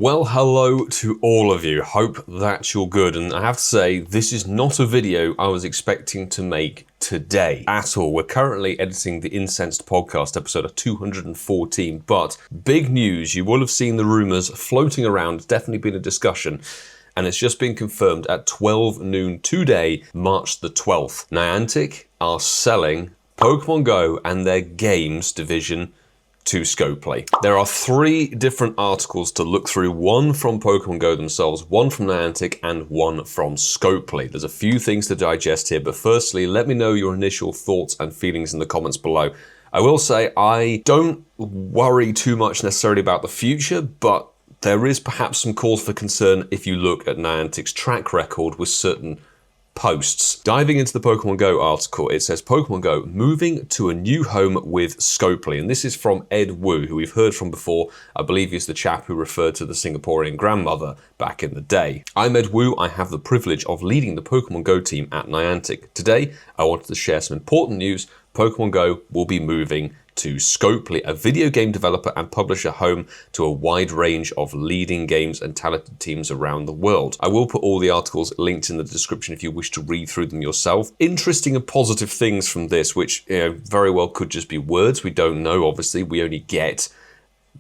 Well, hello to all of you. Hope that you're good. And I have to say, this is not a video I was expecting to make today at all. We're currently editing the Incensed podcast episode of 214, but big news. You will have seen the rumors floating around. It's definitely been a discussion. And it's just been confirmed at 12 noon today, March the 12th. Niantic are selling Pokemon Go and their games division to Scopely. There are 3 different articles to look through, one from Pokemon Go themselves, one from Niantic, and one from Scopely. There's a few things to digest here, but firstly, let me know your initial thoughts and feelings in the comments below. I will say I don't worry too much necessarily about the future, but there is perhaps some cause for concern if you look at Niantic's track record with certain posts. Diving into the Pokemon Go article, it says Pokemon Go moving to a new home with Scopely. And this is from Ed Wu, who we've heard from before. I believe he's the chap who referred to the Singaporean grandmother back in the day. I'm Ed Wu. I have the privilege of leading the Pokemon Go team at Niantic. Today, I wanted to share some important news. Pokemon Go will be moving to Scopely, a video game developer and publisher home to a wide range of leading games and talented teams around the world. I will put all the articles linked in the description if you wish to read through them yourself. Interesting and positive things from this, which very well could just be words. We don't know, obviously. We only get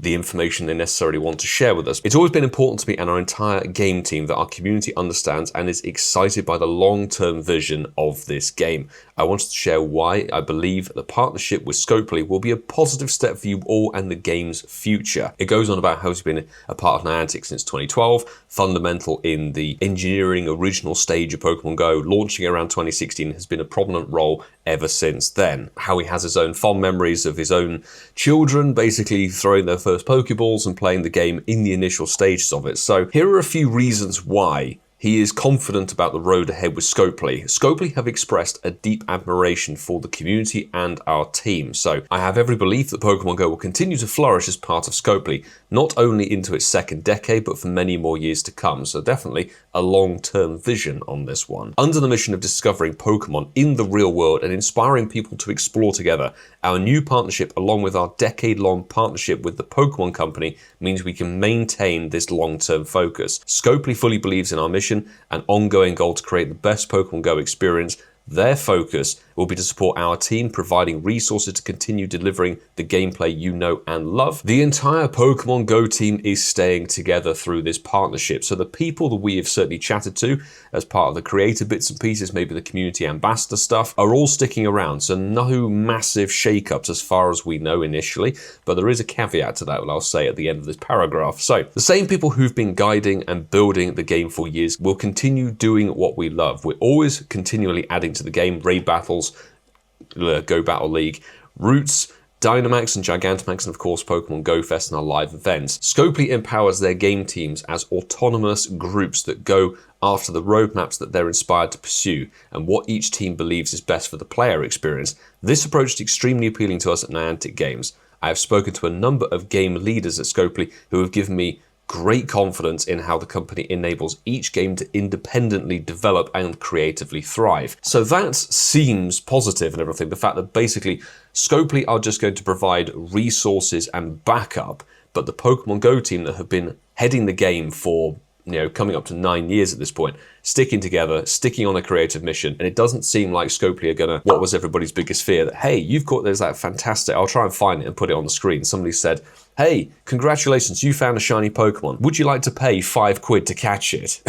the information they necessarily want to share with us. It's always been important to me and our entire game team that our community understands and is excited by the long-term vision of this game. I wanted to share why I believe the partnership with Scopely will be a positive step for you all and the game's future. It goes on about how he's been a part of Niantic since 2012, fundamental in the engineering original stage of Pokemon Go, launching around 2016, has been a prominent role ever since then. How he has his own fond memories of his own children basically throwing their first Pokeballs and playing the game in the initial stages of it. So here are a few reasons why he is confident about the road ahead with Scopely. Scopely have expressed a deep admiration for the community and our team. So I have every belief that Pokemon Go will continue to flourish as part of Scopely, not only into its second decade, but for many more years to come. So definitely a long-term vision on this one. Under the mission of discovering Pokemon in the real world and inspiring people to explore together, our new partnership, along with our decade-long partnership with the Pokemon Company, means we can maintain this long-term focus. Scopely fully believes in our mission and ongoing goal to create the best Pokemon Go experience. Their focus will be to support our team, providing resources to continue delivering the gameplay you know and love. The entire Pokemon Go team is staying together through this partnership. So the people that we have certainly chatted to as part of the creator bits and pieces, maybe the community ambassador stuff, are all sticking around. So no massive shakeups as far as we know initially, but there is a caveat to that, I'll say at the end of this paragraph. So the same people who've been guiding and building the game for years will continue doing what we love. We're always continually adding to the game, raid battles, Go Battle League, routes, Dynamax and Gigantamax, and of course Pokemon Go Fest and our live events. Scopely empowers their game teams as autonomous groups that go after the roadmaps that they're inspired to pursue and what each team believes is best for the player experience. This approach is extremely appealing to us at Niantic Games. I have spoken to a number of game leaders at Scopely who have given me great confidence in how the company enables each game to independently develop and creatively thrive. So that seems positive and everything. The fact that basically Scopely are just going to provide resources and backup, but the Pokemon Go team that have been heading the game for coming up to 9 years at this point, sticking together, sticking on a creative mission. And it doesn't seem like Scopely are gonna, what was everybody's biggest fear, that, hey, there's that fantastic, I'll try and find it and put it on the screen. Somebody said, hey, congratulations, you found a shiny Pokemon. Would you like to pay £5 to catch it?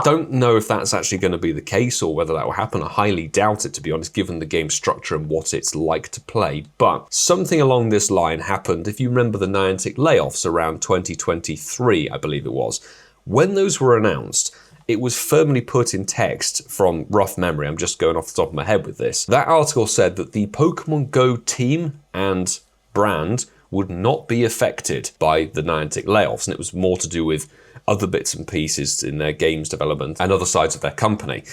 Don't know if that's actually going to be the case or whether that will happen. I highly doubt it, to be honest, given the game structure and what it's like to play. But something along this line happened, if you remember the Niantic layoffs around 2023, I believe it was. When those were announced, it was firmly put in text from rough memory. I'm just going off the top of my head with this. That article said that the Pokemon Go team and brand would not be affected by the Niantic layoffs, and it was more to do with other bits and pieces in their games development and other sides of their company.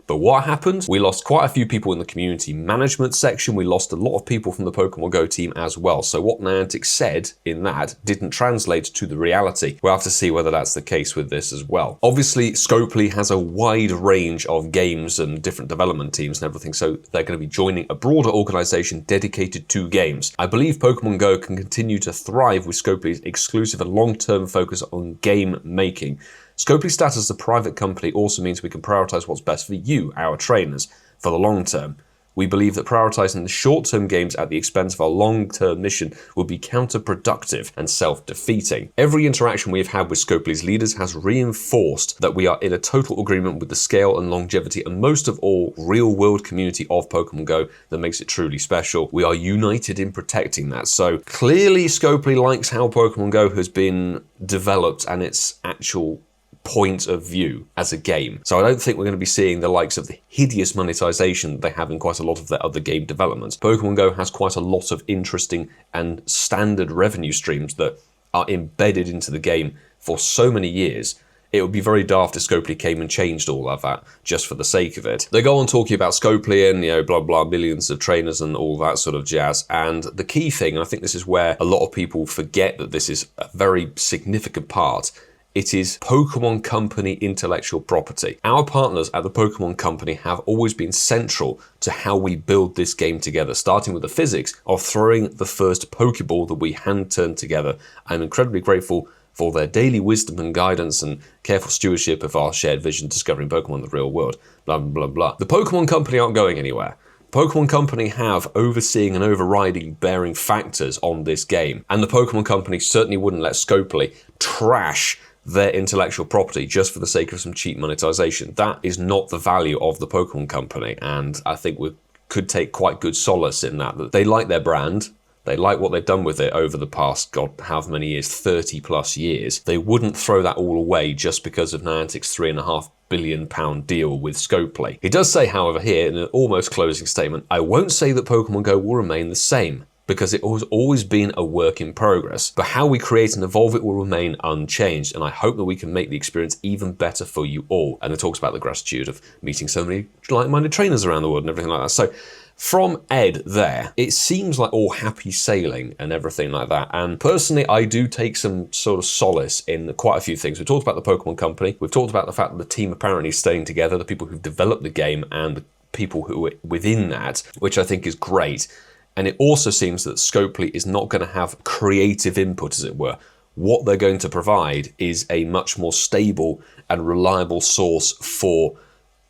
But what happened? We lost quite a few people in the community management section. We lost a lot of people from the Pokemon Go team as well. So what Niantic said in that didn't translate to the reality. We'll have to see whether that's the case with this as well. Obviously, Scopely has a wide range of games and different development teams and everything, so they're going to be joining a broader organization dedicated to games. I believe Pokemon Go can continue to thrive with Scopely's exclusive and long-term focus on game making. Scopely's status as a private company also means we can prioritize what's best for you, our trainers, for the long term. We believe that prioritizing the short-term games at the expense of our long-term mission would be counterproductive and self-defeating. Every interaction we have had with Scopely's leaders has reinforced that we are in a total agreement with the scale and longevity and most of all real-world community of Pokemon Go that makes it truly special. We are united in protecting that. So clearly Scopely likes how Pokemon Go has been developed and its actual point of view as a game. So I don't think we're going to be seeing the likes of the hideous monetization that they have in quite a lot of their other game developments. Pokemon Go has quite a lot of interesting and standard revenue streams that are embedded into the game for so many years. It would be very daft if Scopely came and changed all of that just for the sake of it. They go on talking about Scopely and, blah, blah, millions of trainers and all that sort of jazz. And the key thing, and I think this is where a lot of people forget that this is a very significant part, it is Pokemon Company intellectual property. Our partners at the Pokemon Company have always been central to how we build this game together, starting with the physics of throwing the first Pokeball that we hand-turned together. I'm incredibly grateful for their daily wisdom and guidance and careful stewardship of our shared vision discovering Pokemon in the real world, blah, blah, blah, blah. The Pokemon Company aren't going anywhere. Pokemon Company have overseeing and overriding bearing factors on this game, and the Pokemon Company certainly wouldn't let Scopely trash their intellectual property just for the sake of some cheap monetization. That is not the value of the Pokemon Company, and I think we could take quite good solace in that they like their brand, they like what they've done with it over the past, God, how many years, 30 plus years. They wouldn't throw that all away just because of Niantic's £3.5 billion deal with Scopely. He does say, however, here in an almost closing statement, I won't say that Pokemon Go will remain the same, because it has always been a work in progress. But how we create and evolve it will remain unchanged, and I hope that we can make the experience even better for you all. And it talks about the gratitude of meeting so many like-minded trainers around the world and everything like that. So from Ed there, it seems like all happy sailing and everything like that. And personally, I do take some sort of solace in quite a few things. We talked about the Pokemon Company. We've talked about the fact that the team apparently is staying together, the people who've developed the game and the people who are within that, which I think is great. And it also seems that Scopely is not going to have creative input, as it were. What they're going to provide is a much more stable and reliable source for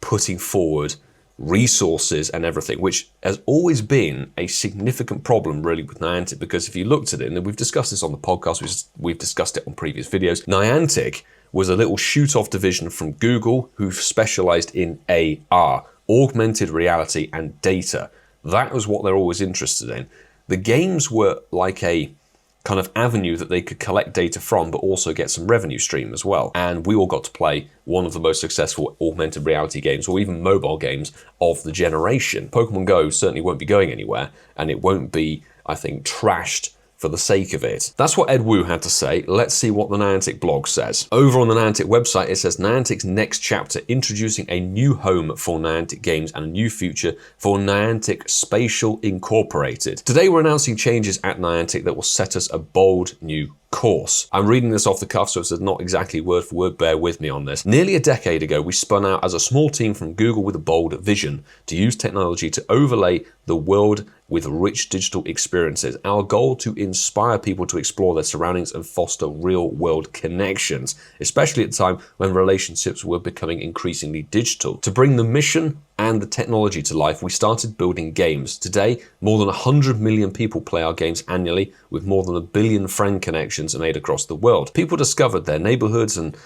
putting forward resources and everything, which has always been a significant problem really with Niantic, because if you looked at it, and we've discussed this on the podcast, we've discussed it on previous videos, Niantic was a little shoot-off division from Google who specialized in AR, augmented reality and data. That was what they're always interested in. The games were like a kind of avenue that they could collect data from, but also get some revenue stream as well. And we all got to play one of the most successful augmented reality games, or even mobile games of the generation. Pokemon Go certainly won't be going anywhere, and it won't be, I think, trashed for the sake of it. That's what Ed Wu had to say. Let's see what the Niantic blog says. Over on the Niantic website, it says Niantic's next chapter, introducing a new home for Niantic games and a new future for Niantic Spatial Incorporated. Today we're announcing changes at Niantic that will set us a bold new course. I'm reading this off the cuff, so it's not exactly word for word, bear with me on this. Nearly a decade ago, we spun out as a small team from Google with a bold vision to use technology to overlay the world with rich digital experiences. Our goal to inspire people to explore their surroundings and foster real-world connections, especially at a time when relationships were becoming increasingly digital. To bring the mission and the technology to life, we started building games. Today, more than 100 million people play our games annually, with more than 1 billion friend connections made across the world. People discovered their neighborhoods and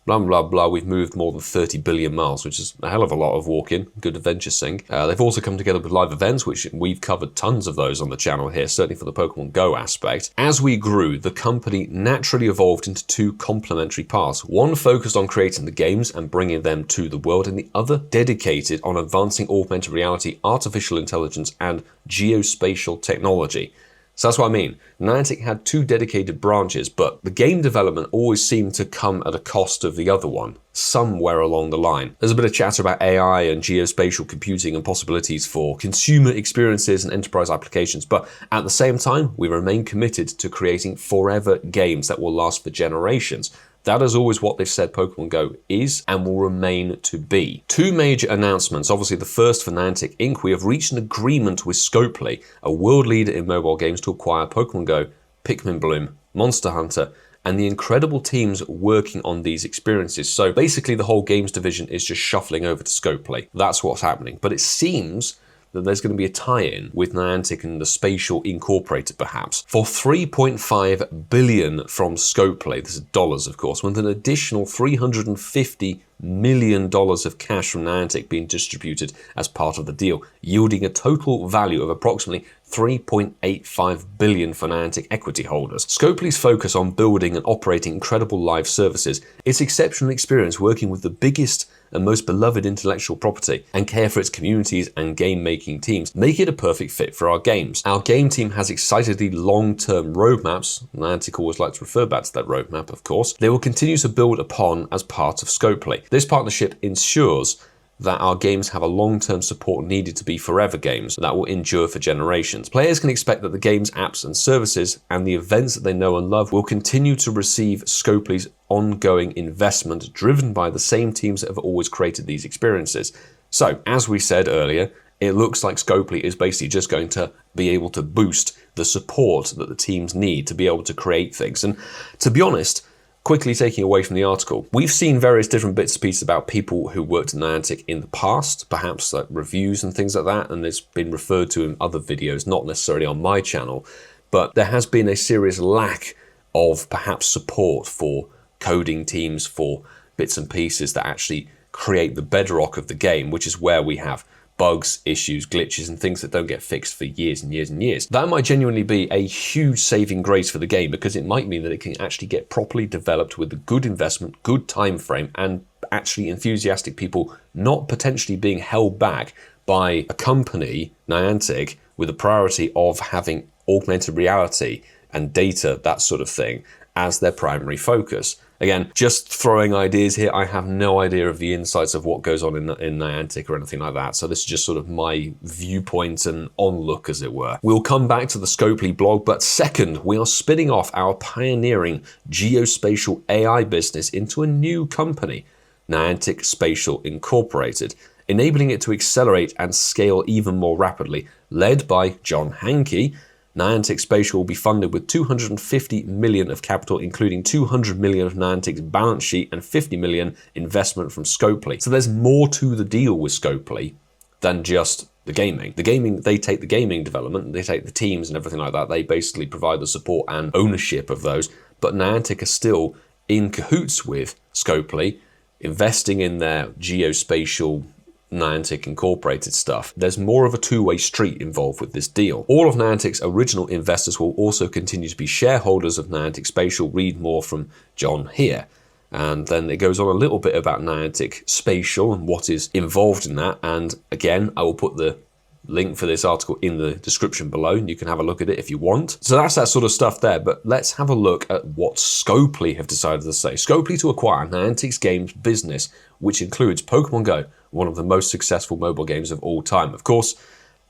blah, blah, blah. We've moved more than 30 billion miles, which is a hell of a lot of walking. Good adventure sync. They've also come together with live events, which we've covered tons of those on the channel here, certainly for the Pokemon Go aspect. As we grew, the company naturally evolved into two complementary paths. One focused on creating the games and bringing them to the world, and the other dedicated on advancing augmented reality, artificial intelligence, and geospatial technology. So that's what I mean. Niantic had two dedicated branches, but the game development always seemed to come at a cost of the other one, somewhere along the line. There's a bit of chatter about AI and geospatial computing and possibilities for consumer experiences and enterprise applications, but at the same time, we remain committed to creating forever games that will last for generations. That is always what they've said Pokemon Go is and will remain to be. Two major announcements. Obviously, the first for Niantic Inc. We have reached an agreement with Scopely, a world leader in mobile games, to acquire Pokemon Go, Pikmin Bloom, Monster Hunter, and the incredible teams working on these experiences. So basically, the whole games division is just shuffling over to Scopely. That's what's happening. But it seems that there's going to be a tie-in with Niantic and the Spatial Incorporated, perhaps, for $3.5 billion from Scopely. This is dollars, of course, with an additional $350 million of cash from Niantic being distributed as part of the deal, yielding a total value of approximately $3.85 billion for Niantic equity holders. Scopely's focus on building and operating incredible live services, its exceptional experience working with the biggest and most beloved intellectual property, and care for its communities and game-making teams make it a perfect fit for our games. Our game team has excitedly long-term roadmaps. Niantic always likes to refer back to that roadmap, of course. They will continue to build upon as part of Scopely. This partnership ensures that our games have a long-term support needed to be forever games that will endure for generations. Players can expect that the games, apps and services and the events that they know and love will continue to receive Scopely's ongoing investment driven by the same teams that have always created these experiences. So, as we said earlier, it looks like Scopely is basically just going to be able to boost the support that the teams need to be able to create things. And to be honest, quickly taking away from the article, we've seen various different bits and pieces about people who worked at Niantic in the past, perhaps like reviews and things like that, and it's been referred to in other videos, not necessarily on my channel, but there has been a serious lack of perhaps support for coding teams for bits and pieces that actually create the bedrock of the game, which is where we have bugs, issues, glitches, and things that don't get fixed for years and years and years. That might genuinely be a huge saving grace for the game because it might mean that it can actually get properly developed with a good investment, good time frame, and actually enthusiastic people not potentially being held back by a company, Niantic, with a priority of having augmented reality and data, that sort of thing, as their primary focus. Again, just throwing ideas here. I have no idea of the insights of what goes on in Niantic or anything like that. So this is just sort of my viewpoint and onlook, as it were. We'll come back to the Scopely blog, but second, we are spinning off our pioneering geospatial AI business into a new company, Niantic Spatial Incorporated, enabling it to accelerate and scale even more rapidly. Led by John Hankey, Niantic Spatial will be funded with $250 million of capital, including $200 million of Niantic's balance sheet and $50 million investment from Scopely. So there's more to the deal with Scopely than just the gaming. The gaming, they take the gaming development, they take the teams and everything like that. They basically provide the support and ownership of those. But Niantic are still in cahoots with Scopely, investing in their geospatial Niantic Incorporated stuff. There's more of a two-way street involved with this deal. All of Niantic's original investors will also continue to be shareholders of Niantic Spatial. Read more from John here. And then it goes on a little bit about Niantic Spatial and what is involved in that. And again, I will put the link for this article in the description below, and you can have a look at it if you want. So that's that sort of stuff there, but let's have a look at what Scopely have decided to say. Scopely to acquire Niantic's games business, which includes Pokemon Go, one of the most successful mobile games of all time. Of course,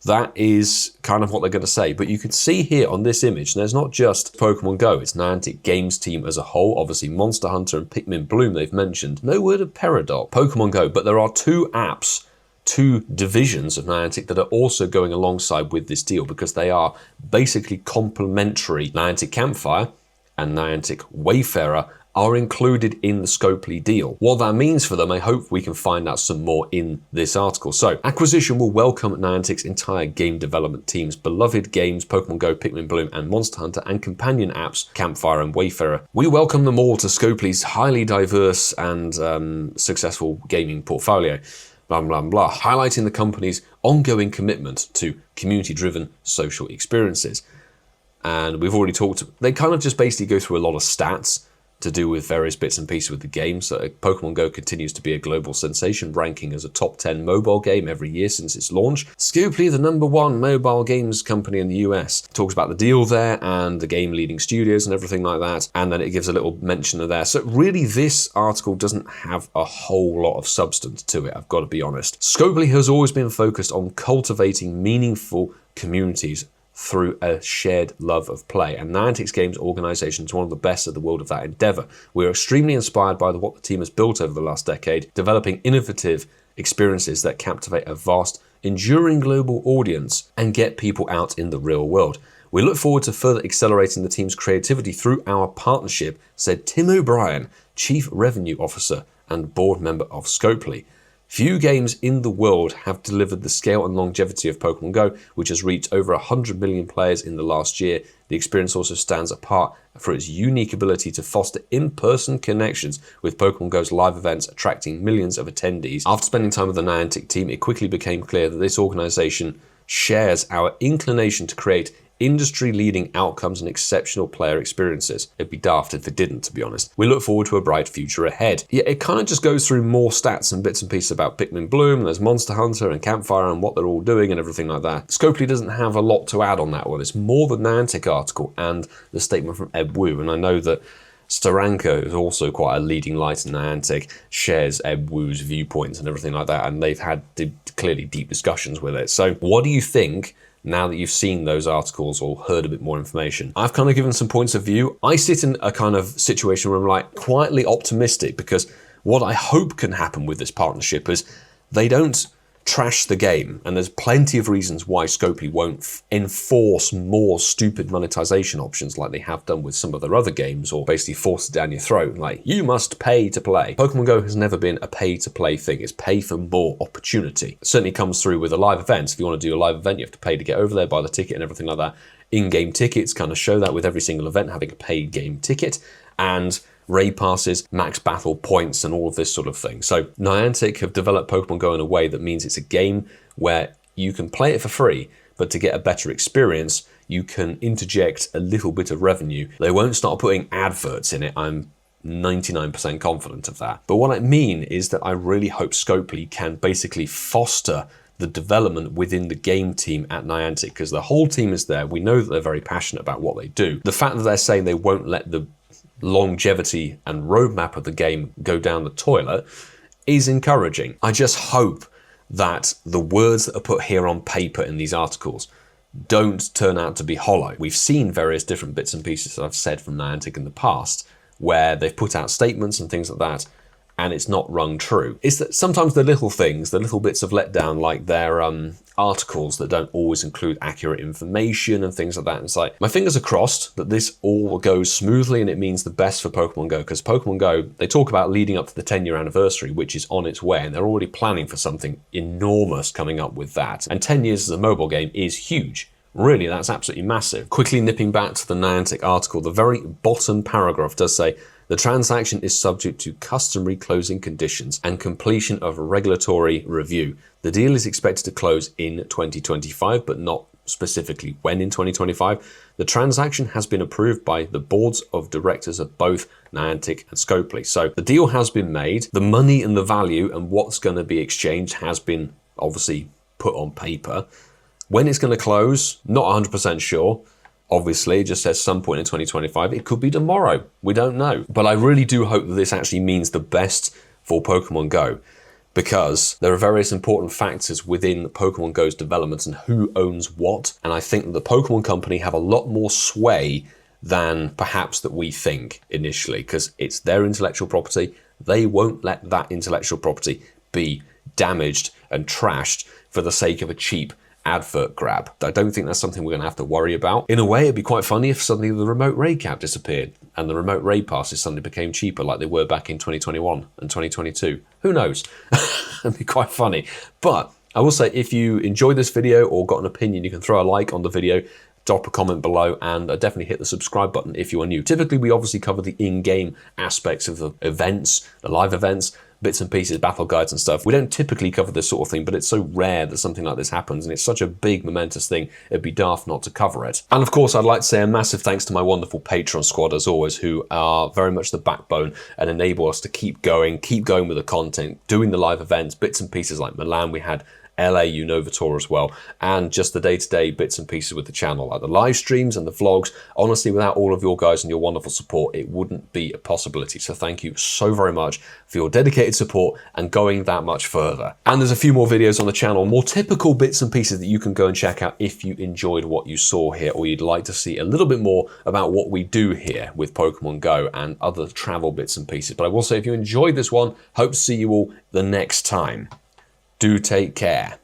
that is kind of what they're going to say, but you can see here on this image, there's not just Pokemon Go, it's Niantic Games team as a whole. Obviously, Monster Hunter and Pikmin Bloom they've mentioned. No word of Peridot, Pokemon Go, but there are two apps, two divisions of Niantic that are also going alongside with this deal because they are basically complementary. Niantic Campfire and Niantic Wayfarer are included in the Scopely deal. What that means for them, I hope we can find out some more in this article. So, acquisition will welcome Niantic's entire game development team's beloved games, Pokemon Go, Pikmin Bloom, and Monster Hunter, and companion apps, Campfire and Wayfarer. We welcome them all to Scopely's highly diverse and successful gaming portfolio. Blah, blah, blah, highlighting the company's ongoing commitment to community-driven social experiences. And we've already talked, they kind of just basically go through a lot of stats to do with various bits and pieces with the game. So Pokemon Go continues to be a global sensation, ranking as a top 10 mobile game every year since its launch. Scopely, the #1 mobile games company in the US, talks about the deal there and the game leading studios and everything like that. And then it gives a little mention of there. So really this article doesn't have a whole lot of substance to it, I've got to be honest. Scopely has always been focused on cultivating meaningful communities through a shared love of play, and Niantic's games organization is one of the best in the world of that endeavor. We're extremely inspired by what the team has built over the last decade, developing innovative experiences that captivate a vast, enduring global audience and get people out in the real world. We look forward to further accelerating the team's creativity through our partnership, said Tim O'Brien, Chief Revenue Officer and board member of Scopely. Few games in the world have delivered the scale and longevity of Pokemon Go, which has reached over 100 million players in the last year. The experience also stands apart for its unique ability to foster in-person connections, with Pokemon Go's live events attracting millions of attendees. After spending time with the Niantic team, it quickly became clear that this organization shares our inclination to create industry-leading outcomes and exceptional player experiences. It'd be daft if they didn't, to be honest. We look forward to a bright future ahead. Yeah, it kind of just goes through more stats and bits and pieces about Pikmin Bloom, and there's Monster Hunter and Campfire and what they're all doing and everything like that. Scopely doesn't have a lot to add on that one. It's more the Niantic article and the statement from Ed Wu, and I know that Steranko is also quite a leading light in Niantic, shares Ed Wu's viewpoints and everything like that, and they've had clearly deep discussions with it. So what do you think now that you've seen those articles or heard a bit more information? I've kind of given some points of view. I sit in a kind of situation where I'm like quietly optimistic, because what I hope can happen with this partnership is they don't trash the game, and there's plenty of reasons why Scopely won't enforce more stupid monetization options like they have done with some of their other games, or basically force it down your throat, like you must pay to play. Pokemon Go has never been a pay to play thing. It's pay for more opportunity. It certainly comes through with a live event. If you want to do a live event, you have to pay to get over there, buy the ticket and everything like that. In-game tickets kind of show that, with every single event having a paid game ticket, and raid passes, max battle points, and all of this sort of thing. So Niantic have developed Pokemon Go in a way that means it's a game where you can play it for free, but to get a better experience, you can interject a little bit of revenue. They won't start putting adverts in it. I'm 99% confident of that. But what I mean is that I really hope Scopely can basically foster the development within the game team at Niantic, because the whole team is there. We know that they're very passionate about what they do. The fact that they're saying they won't let the longevity and roadmap of the game go down the toilet is encouraging. I just hope that the words that are put here on paper in these articles don't turn out to be hollow. We've seen various different bits and pieces that I've said from Niantic in the past where they've put out statements and things like that, and it's not rung true. It's that sometimes the little things, the little bits of letdown, like their articles that don't always include accurate information and things like that. And it's like, my fingers are crossed that this all goes smoothly and it means the best for Pokemon Go, because Pokemon Go, they talk about leading up to the 10-year anniversary, which is on its way, and they're already planning for something enormous coming up with that. And 10 years as a mobile game is huge. Really, that's absolutely massive. Quickly nipping back to the Niantic article, the very bottom paragraph does say, the transaction is subject to customary closing conditions and completion of regulatory review. The deal is expected to close in 2025, but not specifically when in 2025. The transaction has been approved by the boards of directors of both Niantic and Scopely. So the deal has been made. The money and the value and what's going to be exchanged has been obviously put on paper. When it's going to close, not 100% sure. Obviously, it just says some point in 2025. It could be tomorrow. We don't know. But I really do hope that this actually means the best for Pokemon Go, because there are various important factors within Pokemon Go's development and who owns what. And I think that the Pokemon Company have a lot more sway than perhaps that we think initially, because it's their intellectual property. They won't let that intellectual property be damaged and trashed for the sake of a cheap advert grab. I don't think that's something we're going to have to worry about. In a way, it'd be quite funny if suddenly the remote raid cap disappeared and the remote raid passes suddenly became cheaper like they were back in 2021 and 2022. Who knows? It'd be quite funny. But I will say, if you enjoyed this video or got an opinion, you can throw a like on the video, drop a comment below, and definitely hit the subscribe button if you are new. Typically, we obviously cover the in-game aspects of the events, the live events, bits and pieces, battle guides and stuff. We don't typically cover this sort of thing, but it's so rare that something like this happens, and it's such a big, momentous thing, it'd be daft not to cover it. And of course, I'd like to say a massive thanks to my wonderful Patreon squad, as always, who are very much the backbone and enable us to keep going with the content, doing the live events, bits and pieces like Milan. We had LA Unovator as well, and just the day-to-day bits and pieces with the channel, like the live streams and the vlogs. Honestly, without all of your guys and your wonderful support, it wouldn't be a possibility. So thank you so very much for your dedicated support and going that much further. And there's a few more videos on the channel, more typical bits and pieces that you can go and check out if you enjoyed what you saw here, or you'd like to see a little bit more about what we do here with Pokemon Go and other travel bits and pieces. But I will say, if you enjoyed this one, hope to see you all the next time. Do take care.